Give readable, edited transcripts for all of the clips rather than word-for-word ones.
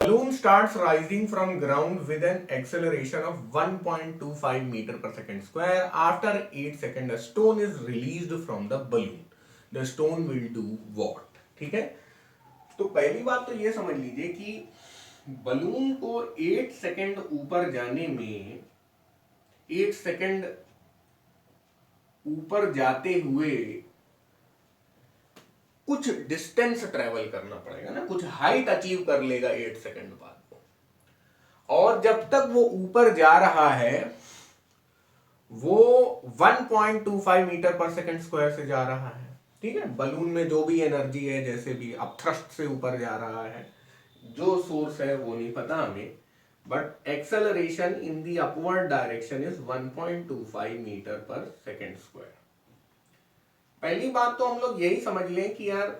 balloon starts rising from ground with an acceleration of 1.25 meter per second square. After 8 seconds, a stone is released from the balloon. The stone will do what? ठीक है, तो पहली बात तो ये समझ लीजिए कि बलून को 8 सेकंड ऊपर जाने में 8 सेकंड ऊपर जाते हुए कुछ डिस्टेंस ट्रेवल करना पड़ेगा ना, कुछ हाइट अचीव कर लेगा 8 सेकंड बाद। और जब तक वो ऊपर जा रहा है वो 1.25 मीटर पर सेकंड स्क्वायर से जा रहा है। ठीक है, बलून में जो भी एनर्जी है, जैसे भी अब थ्रस्ट से ऊपर जा रहा है, जो सोर्स है वो नहीं पता हमें, but acceleration in the upward direction is 1.25 metre per second square. पहली बात तो हम लोग यही समझ लें कि यार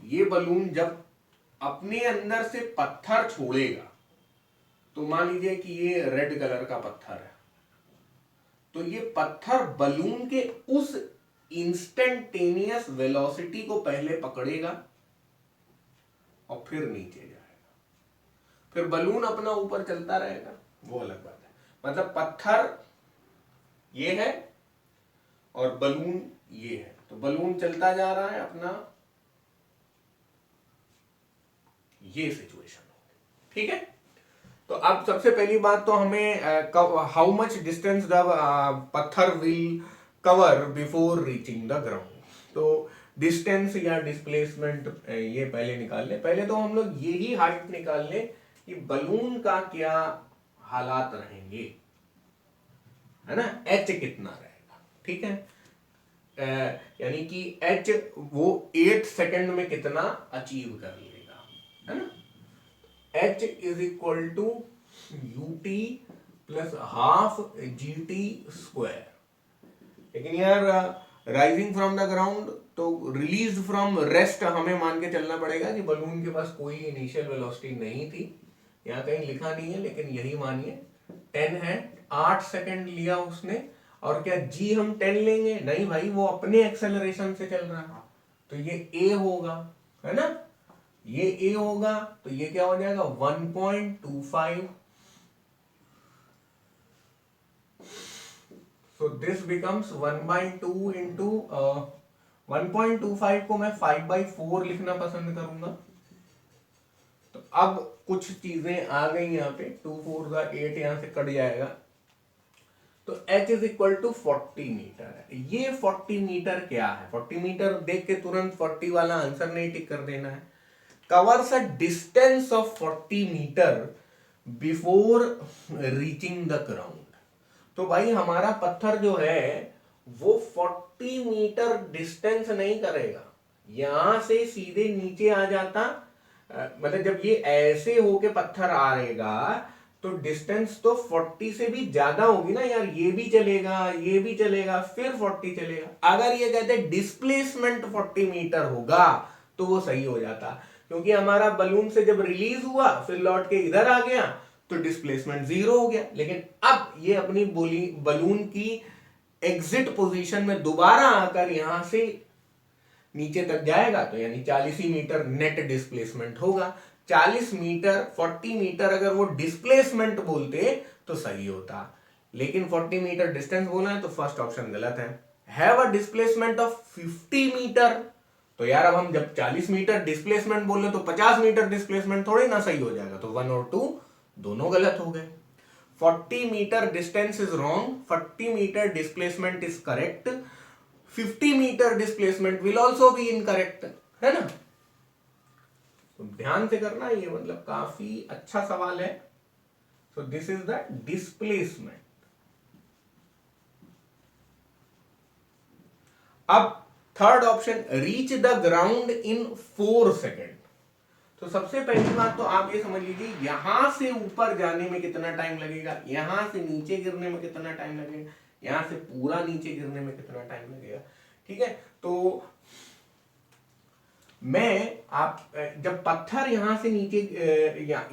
ये बलून जब अपने अंदर से पत्थर छोड़ेगा, तो मान लीजिए कि ये रेड कलर का पत्थर है, तो ये पत्थर बलून के उस इंस्टेंटेनियस वेलोसिटी को पहले पकड़ेगा और फिर नीचे जाएगा, फिर बलून अपना ऊपर चलता रहेगा, वो अलग बात है। मतलब पत्थर ये है और बलून ये है, तो बलून चलता जा रहा है अपना, ये सिचुएशन होगी। ठीक है, तो अब सबसे पहली बात तो हमें हाउ मच डिस्टेंस द पत्थर will cover before reaching the ground, तो डिस्टेंस या डिस्प्लेसमेंट ये पहले निकाल लें। पहले तो हम लोग यही हाइट निकाल लें कि बलून का क्या हालात रहेंगे, है ना, एच कितना रहेगा। ठीक है, यानी कि एच वो 8 सेकंड में कितना अचीव कर लेगा, है ना। H is equal to u t plus half g t square. लेकिन यार राइजिंग फ्रॉम द ग्राउंड, तो रिलीज फ्रॉम रेस्ट हमें मान के चलना पड़ेगा कि बलून के पास कोई इनिशियल वेलोसिटी नहीं थी, यहाँ कहीं लिखा नहीं है लेकिन यही मानिए 10 है, 8 सेकंड लिया उसने, और क्या जी हम 10 लेंगे? नहीं भाई, वो अपने एक्सेलरेशन से चल रहा है, तो ये ए होगा, है ना, ये ए होगा, तो ये क्या हो जाएगा 1.25, so this becomes 1/2 into 1.25 को मैं 5/4 लिखना पसंद करूंगा। तो अब कुछ चीजें आ गई यहाँ पे, 2 4 का 8 यहां से कट जाएगा, तो h is equal to 40 metre है। ये 40 मीटर क्या है? 40 मीटर देख के तुरंत 40 वाला आंसर नहीं टिक कर देना है। Covers a distance of 40 metre before reaching the ground. तो भाई हमारा पत्थर जो है वो 40 मीटर डिस्टेंस नहीं करेगा, यहां से सीधे नीचे आ जाता, मतलब जब ये ऐसे होके पत्थर आ रहेगा तो डिस्टेंस तो 40 से भी ज्यादा होगी ना यार, ये भी चलेगा, ये भी चलेगा, फिर 40 चलेगा। अगर ये कहते डिस्प्लेसमेंट 40 मीटर होगा तो वो सही हो जाता, क्योंकि हमारा बलून से जब रिलीज हुआ फिर लौट के इधर आ गया तो डिस्प्लेसमेंट 0 हो गया। लेकिन अब ये अपनी बलून की एग्जिट पोजीशन में दोबारा आकर यहां से नीचे तक जाएगा, तो यानी 40 मीटर नेट डिस्प्लेसमेंट होगा। 40 मीटर 40 मीटर अगर वो डिस्प्लेसमेंट बोलते तो सही होता, लेकिन 40 मीटर डिस्टेंस बोला है तो फर्स्ट ऑप्शन गलत है। Have a displacement of 50 metre, तो यार अब हम जब 40 मीटर डिस्प्लेसमेंट बोल रहे तो 50 मीटर डिस्प्लेसमेंट थोड़ी ना सही हो जाएगा, तो 1 और 2 दोनों गलत हो गए। 40 metre distance is wrong, 40 metre displacement is correct, 50 metre displacement will also be incorrect, है ना। तो ध्यान से करना, ये मतलब काफी अच्छा सवाल है। So this is the displacement. अब third option, reach the ground in 4 second. तो सबसे पहली बात तो आप ये समझ लीजिए, यहां से ऊपर जाने में कितना टाइम लगेगा, यहां से नीचे गिरने में कितना टाइम लगेगा, यहां से पूरा नीचे गिरने में कितना टाइम लगेगा। ठीक है, तो मैं आप जब पत्थर यहां से नीचे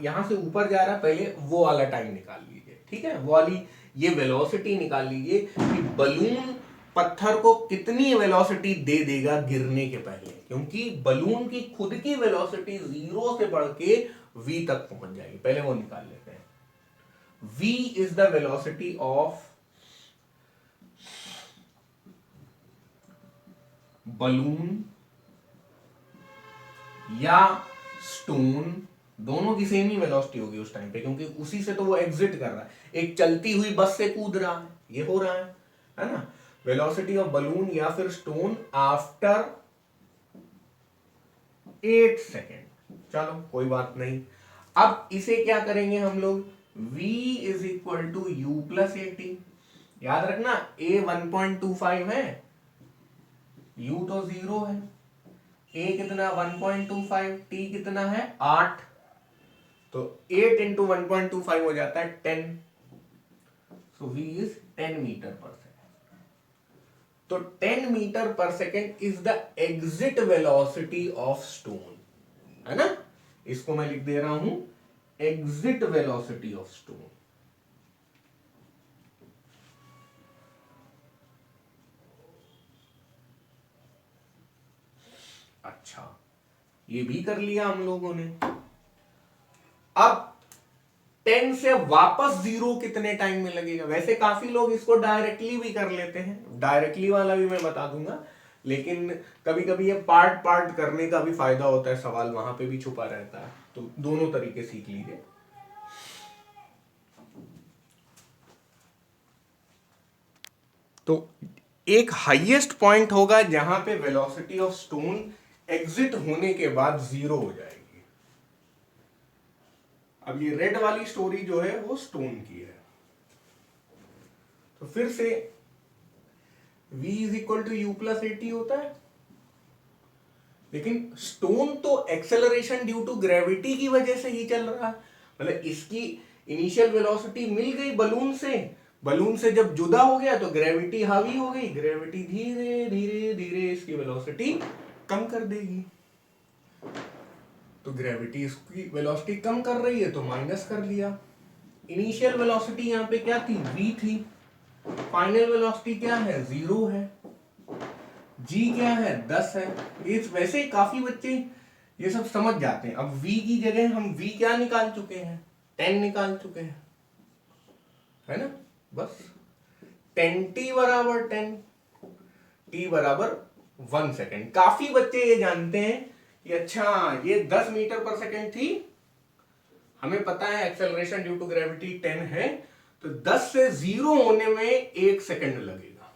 यहां से ऊपर जा रहा है, पहले वो वाला टाइम निकाल लीजिए। ठीक है, वो वाली ये वेलोसिटी निकाल लीजिए कि बलून पत्थर को कितनी वेलोसिटी दे देगा गिरने के पहले। क्योंकि बलून की खुद की वेलोसिटी 0 से बढ़ के v तक पहुंच जाएगी। पहले वो निकाल लेते हैं। v is the velocity of balloon या स्टोन, दोनों की सेम ही वेलोसिटी होगी उस टाइम पे, क्योंकि उसी से तो वो एग्जिट कर रहा है, एक चलती हुई बस से कूद रहा है, ये हो रहा है ना। वेलोसिटी ऑफ बलून या फिर स्टोन आफ्टर 8 सेकेंड। चलो कोई बात नहीं, अब इसे क्या करेंगे हम लोग, v is equal to u plus a t. याद रखना a 1.25 है, u तो 0 है, a कितना 1.25, t कितना है 8, तो 8 इंटू 1.25 हो जाता है 10, सो v इज 10 मीटर पर सेकेंड। तो 10 मीटर पर second is the exit velocity of stone, है ना। इसको मैं लिख दे रहा हूं एग्जिट वेलोसिटी ऑफ स्टोन। अच्छा, ये भी कर लिया हम लोगों ने। अब 10 से वापस 0 कितने टाइम में लगेगा। वैसे काफी लोग इसको डायरेक्टली भी कर लेते हैं, डायरेक्टली वाला भी मैं बता दूंगा, लेकिन कभी कभी ये पार्ट पार्ट करने का भी फायदा होता है, सवाल वहां पे भी छुपा रहता है, तो दोनों तरीके सीख लीजिए। तो एक हाईएस्ट पॉइंट होगा जहां पे वेलोसिटी ऑफ स्टोन एग्जिट होने के बाद 0 हो जाएगी। अब ये रेड वाली स्टोरी जो है वो स्टोन की है। तो फिर से v is equal to u plus a t होता है, लेकिन स्टोन तो एक्सेलरेशन ड्यू टू ग्रेविटी की वजह से ही चल रहा है। मतलब इसकी इनिशियल वेलोसिटी मिल गई बलून से, बलून से जब जुदा हो गया तो ग्रेविटी हावी हो गई, ग्रेविटी धीरे धीरे धीरे इसकी वेलोसिटी कम कर देगी। तो ग्रेविटी इसकी वेलोसिटी कम कर रही है तो माइनस कर लिया। इनिशियल वेलोसिटी यहां पे क्या थी, v थी, फाइनल वेलोसिटी क्या है 0 है, g क्या है 10 है। ये वैसे ही काफी बच्चे ये सब समझ जाते हैं। अब v की जगह हम v क्या निकाल चुके हैं, 10 निकाल चुके हैं, है ना। बस 10t बराबर 10, t बराबर 1 सेकेंड। काफी बच्चे ये जानते हैं कि अच्छा ये 10 मीटर पर सेकेंड थी, हमें पता है एक्सेलरेशन ड्यू टू ग्रेविटी 10 है, तो 10 से 0 होने में 1 सेकेंड लगेगा।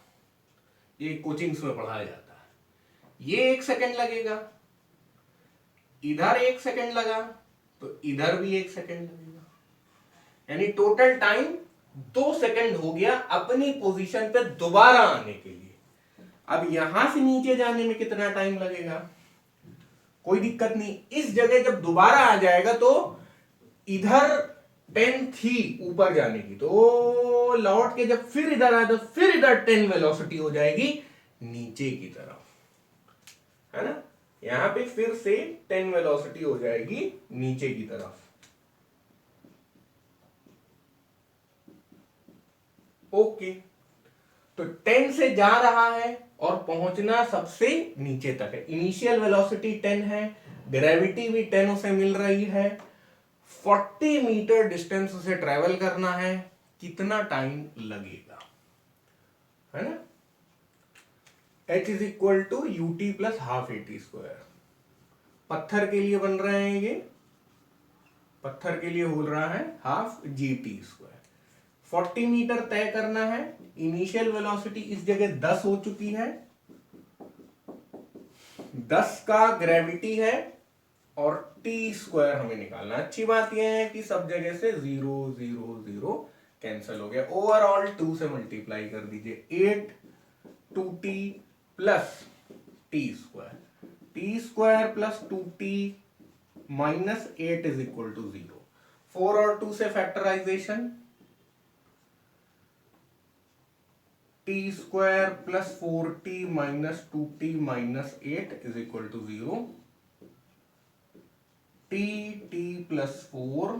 ये कोचिंग्स में पढ़ाया जाता है। ये 1 सेकेंड लगेगा, इधर 1 सेकेंड लगा, तो इधर भी 1 सेकेंड लगेगा, यानी टोटल टाइम 2 सेकेंड हो गया अपनी पोजीशन पे दोबारा आने के लिए। अब यहां से नीचे जाने में कितना टाइम लगेगा, कोई दिक्कत नहीं। इस जगह जब दोबारा आ जाएगा तो इधर 10 थी ऊपर जाने की, तो लौट के जब फिर इधर आए तो फिर इधर 10 वेलोसिटी हो जाएगी नीचे की तरफ, है ना। यहां पे फिर से 10 वेलोसिटी हो जाएगी नीचे की तरफ। ओके, तो 10 से जा रहा है और पहुंचना सबसे नीचे तक है। इनिशियल वेलोसिटी 10 है, ग्रेविटी भी 10 उसे मिल रही है, 40 मीटर डिस्टेंस उसे ट्रेवल करना है, कितना टाइम लगेगा, है ना। h is equal to u t plus half a t square. पत्थर के लिए बन रहे हैं ये, पत्थर के लिए हो रहा है half g t square. 40 metre तय करना है, इनिशियल वेलोसिटी इस जगह 10 हो चुकी है, 10 का ग्रेविटी है और टी स्क्वायर हमें निकालना। अच्छी बात यह है कि सब जगह से 0 0 0 कैंसिल हो गया, ओवरऑल 2 से मल्टीप्लाई कर दीजिए, 8 2t plus t square plus 2t minus 8 is equal to 0। 4 और 2 से factorisation, t square plus 4t minus 2t minus 8 is equal to 0। T plus 4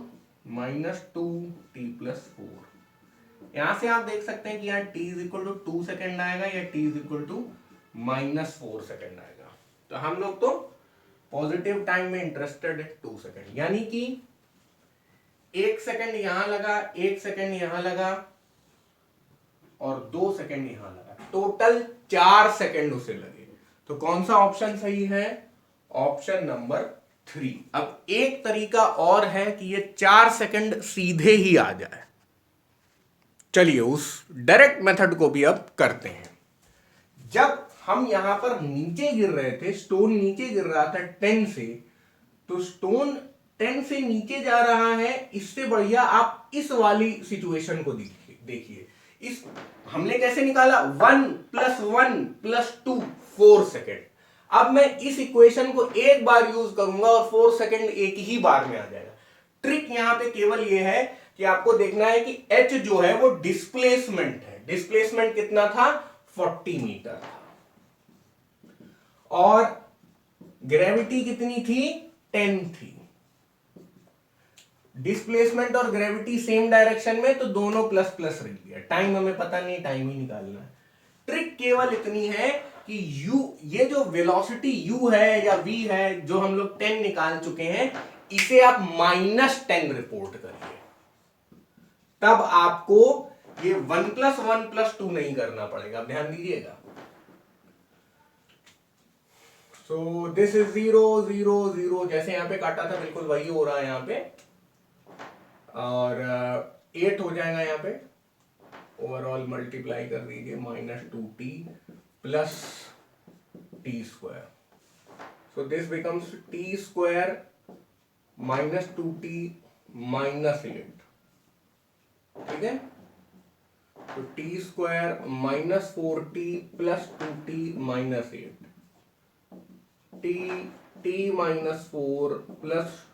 minus 2t plus 4। यहां से आप देख सकते हैं कि यहाँ t is equal to 2 second आएगा या t is equal to minus 4 second आएगा। तो हम लोग तो पॉजिटिव टाइम में इंटरेस्टेड है 2 सेकेंड, यानी कि 1 सेकेंड यहां लगा, 1 सेकेंड यहां लगा और 2 सेकेंड यहां लगा, टोटल 4 सेकेंड उसे लगे। तो कौन सा ऑप्शन सही है? Option number 3। अब एक तरीका और है कि ये 4 सेकेंड सीधे ही आ जाए। चलिए उस डायरेक्ट मेथड को भी अब करते हैं। जब हम यहां पर नीचे गिर रहे थे, स्टोन नीचे गिर रहा था 10 से, तो स्टोन 10 से नीचे जा रहा है, इससे बढ़िया आप इस वाली सिचुएशन को देखिए। इस हमने कैसे निकाला? 1 + 1 + 2 4 सेकेंड। अब मैं इस इक्वेशन को एक बार यूज करूंगा और 4 सेकेंड एक ही बार में आ जाएगा। ट्रिक यहां पे केवल ये है कि आपको देखना है कि h जो है वो डिस्प्लेसमेंट है। डिस्प्लेसमेंट कितना था? 40 मीटर था। और ग्रेविटी कितनी थी? 10 थी। डिस्प्लेसमेंट और ग्रेविटी सेम डायरेक्शन में, तो दोनों प्लस प्लस रह गया। टाइम हमें पता नहीं, टाइम ही निकालना है। ट्रिक केवल इतनी है कि u, ये जो वेलोसिटी u है या v है, जो हम लोग 10 निकाल चुके हैं, इसे आप -10 रिपोर्ट करिए। तब आपको ये 1 + 1 + 2 नहीं करना पड़ेगा। ध्यान दीजिएगा। सो दिस इज 0 0 0, जैसे यहां पे काटा था बिल्कुल वही हो रहा है यहां पे, और 8 हो जाएगा यहां पे। ओवरऑल मल्टीप्लाई कर दीजिए, -2t + t²। So this becomes t² -2t -8। ठीक है, तो t² -4t + 2t -8, t -4 +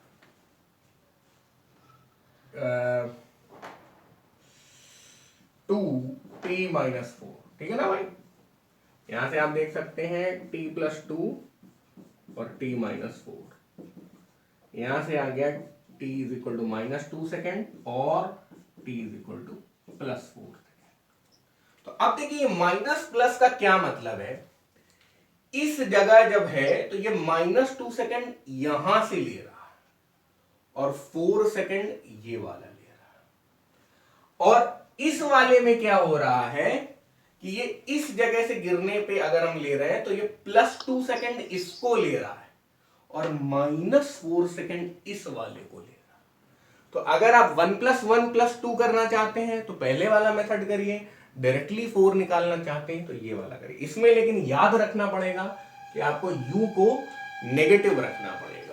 2t -4। ठीक है ना भाई? यहां से आप देख सकते हैं t + 2 और t -4। यहां से आ गया t = -2 सेकेंड और t = +4 सेकेंड। तो अब देखिए माइनस प्लस का क्या मतलब है। इस जगह जब है तो ये -2 सेकेंड यहां से ले रहा है और 4 सेकेंड ये वाला ले रहा है। और इस वाले में क्या हो रहा है कि ये इस जगह से गिरने पे अगर हम ले रहे हैं तो ये +2 सेकेंड इसको ले रहा है और -4 सेकेंड इस वाले को ले रहा है। तो अगर आप 1 + 1 + 2 करना चाहते हैं तो पहले वाला मेथड करिए, डायरेक्टली 4 निकालना चाहते हैं तो ये वाला करिए। इसमें लेकिन याद रखना पड़ेगा कि आपको u को नेगेटिव रखना पड़ेगा।